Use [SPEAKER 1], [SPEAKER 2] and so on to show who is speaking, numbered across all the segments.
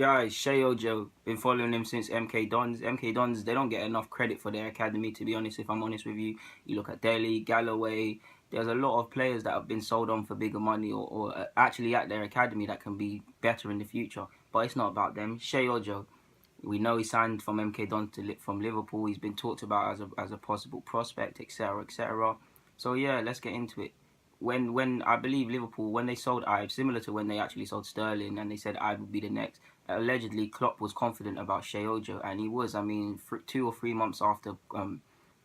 [SPEAKER 1] Guys, Sheyi Ojo, been following him since MK Dons. MK Dons, they don't get enough credit for their academy, to be honest, if I'm honest with you. You look at Delhi, Galloway, there's a lot of players that have been sold on for bigger money or actually at their academy that can be better in the future. But it's not about them. Sheyi Ojo, we know he signed from MK Dons from Liverpool. He's been talked about as a possible prospect, etc., etc. So yeah, let's get into it. When I believe Liverpool, when they sold Ives, similar to when they actually sold Sterling and they said Ives would be the next, allegedly Klopp was confident about Sheyi Ojo, and he was. I mean, 2 or 3 months after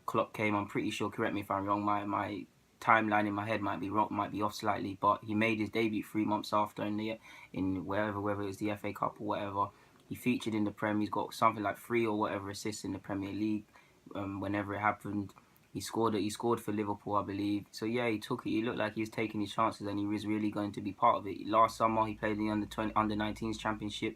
[SPEAKER 1] Klopp came, I'm pretty sure, correct me if I'm wrong, my timeline in my head might be wrong, might be off slightly, but he made his debut 3 months after in wherever, whether it was the FA Cup or whatever. He featured in the Prem. He's got something like 3 or whatever assists in the Premier League. Whenever it happened, he scored for Liverpool, I believe. So yeah, he took it. He looked like he was taking his chances, and he was really going to be part of it. Last summer, he played in the under-19s championship,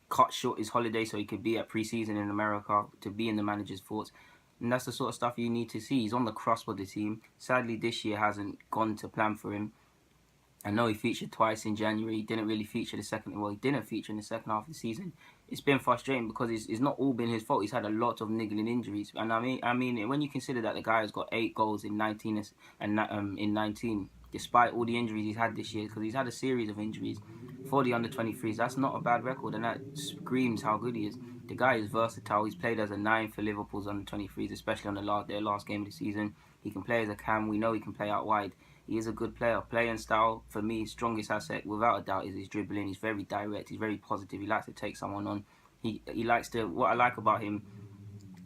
[SPEAKER 1] cut short his holiday so he could be at pre-season in America to be in the manager's thoughts. And that's the sort of stuff you need to see. He's on the cusp of the team. Sadly, this year hasn't gone to plan for him. I know he featured twice in January. He didn't really feature he didn't feature in the second half of the season. It's been frustrating because it's not all been his fault. He's had a lot of niggling injuries, and I mean, when you consider that the guy has got 8 goals in 19 in 19, despite all the injuries he's had this year, because he's had a series of injuries for the under-23s. That's not a bad record, and that screams how good he is. The guy is versatile. He's played as a 9 for Liverpool's under-23s, especially on their last game of the season. He can play as a cam. We know he can play out wide. He is a good player. Playing style, for me, his strongest asset, without a doubt, is his dribbling. He's very direct. He's very positive. He likes to take someone on. He likes to... What I like about him,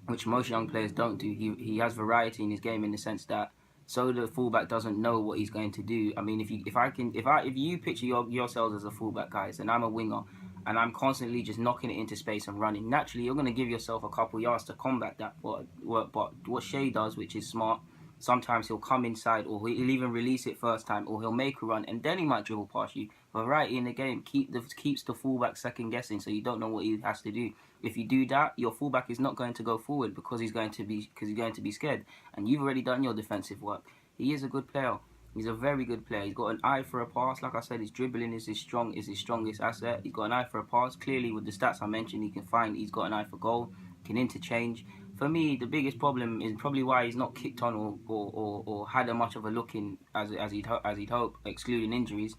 [SPEAKER 1] which most young players don't do, he has variety in his game in the sense that so the fullback doesn't know what he's going to do. I mean, if you picture yourselves as a fullback, guys, and I'm a winger, and I'm constantly just knocking it into space and running, naturally you're going to give yourself a couple yards to combat that. But what Sheyi does, which is smart, sometimes he'll come inside, or he'll even release it first time, or he'll make a run, and then he might dribble past you. Variety in the game keeps the fullback second guessing, so you don't know what he has to do. If you do that, your fullback is not going to go forward because he's going to be scared, and you've already done your defensive work. He is a good player. He's a very good player. He's got an eye for a pass. Like I said, his dribbling is his strongest asset. He's got an eye for a pass. Clearly, with the stats I mentioned, he's got an eye for goal. Can interchange. For me, the biggest problem is probably why he's not kicked on or had much of a look in as he'd hope, excluding injuries.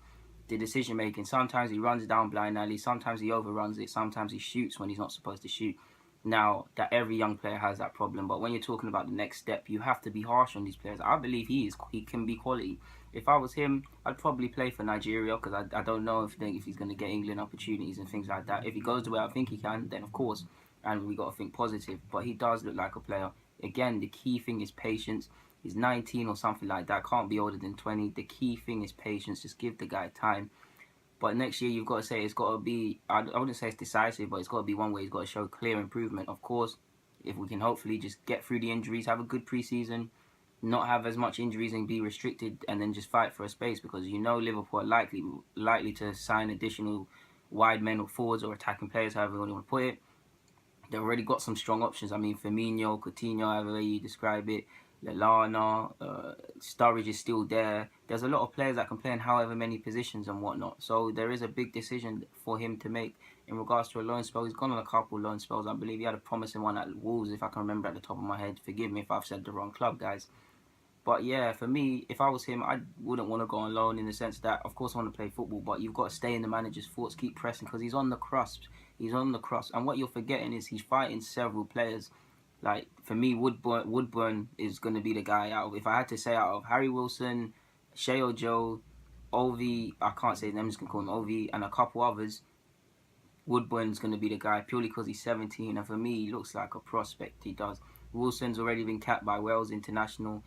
[SPEAKER 1] The decision making. Sometimes he runs down blind alley. Sometimes he overruns it. Sometimes he shoots when he's not supposed to shoot. Now, that every young player has that problem, but when you're talking about the next step, you have to be harsh on these players. I believe he can be quality. If I was him, I'd probably play for Nigeria because I don't know if he's going to get England opportunities and things like that. If he goes the way I think he can, then of course, and we got to think positive. But he does look like a player. Again, the key thing is patience. He's 19 or something like that. Can't be older than 20. The key thing is patience. Just give the guy time. But next year, you've got to say it's got to be, I wouldn't say it's decisive, but it's got to be one way. He's got to show clear improvement. Of course, if we can hopefully just get through the injuries, have a good preseason, not have as much injuries and be restricted, and then just fight for a space, because you know Liverpool are likely to sign additional wide men or forwards or attacking players, however you want to put it. They've already got some strong options. I mean, Firmino, Coutinho, however you describe it, Lallana, Sturridge is still there. There's a lot of players that can play in however many positions and whatnot. So there is a big decision for him to make in regards to a loan spell. He's gone on a couple loan spells. I believe he had a promising one at Wolves, if I can remember at the top of my head. Forgive me if I've said the wrong club, guys. But yeah, for me, if I was him, I wouldn't want to go on loan in the sense that, of course, I want to play football, but you've got to stay in the manager's thoughts, keep pressing, because he's on the crust. He's on the crust. And what you're forgetting is he's fighting several players. Like, for me, Woodburn is going to be the guy out of, if I had to say, out of Harry Wilson, Sheyi Ojo, Ovi, I can't say his name, I'm just going to call him Ovi, and a couple others, Woodburn's going to be the guy purely because he's 17, and for me, he looks like a prospect. He does. Wilson's already been capped by Wales internationally.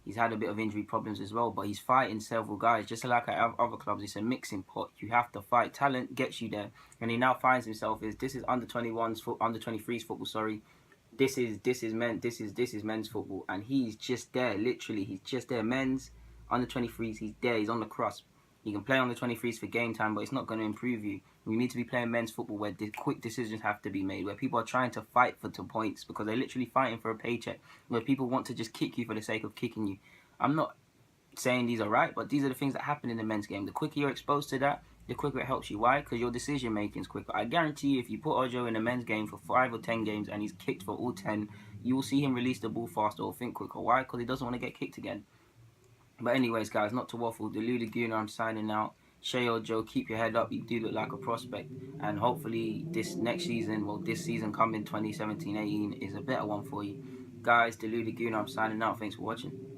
[SPEAKER 1] He's had a bit of injury problems as well, but he's fighting several guys. Just like at other clubs, it's a mixing pot. You have to fight. Talent gets you there, and he now finds himself this is under 23s football. Sorry, this is men's football, and he's just there. Literally, he's just there. Men's under 23s, he's there. He's on the crust. You can play on the 23s for game time, but it's not going to improve you. You need to be playing men's football where the quick decisions have to be made, where people are trying to fight for 2 points because they're literally fighting for a paycheck, where people want to just kick you for the sake of kicking you. I'm not saying these are right, but these are the things that happen in the men's game. The quicker you're exposed to that, the quicker it helps you. Why? Because your decision making is quicker. I guarantee you, if you put Ojo in a men's game for 5 or 10 games and he's kicked for all 10, you will see him release the ball faster or think quicker. Why? Because he doesn't want to get kicked again. But anyways, guys, not to waffle. The Laguna, I'm signing out. Sheyi OJO, keep your head up. You do look like a prospect, and hopefully this next season, well, this season coming 2017-18 is a better one for you, guys. The Laguna, I'm signing out. Thanks for watching.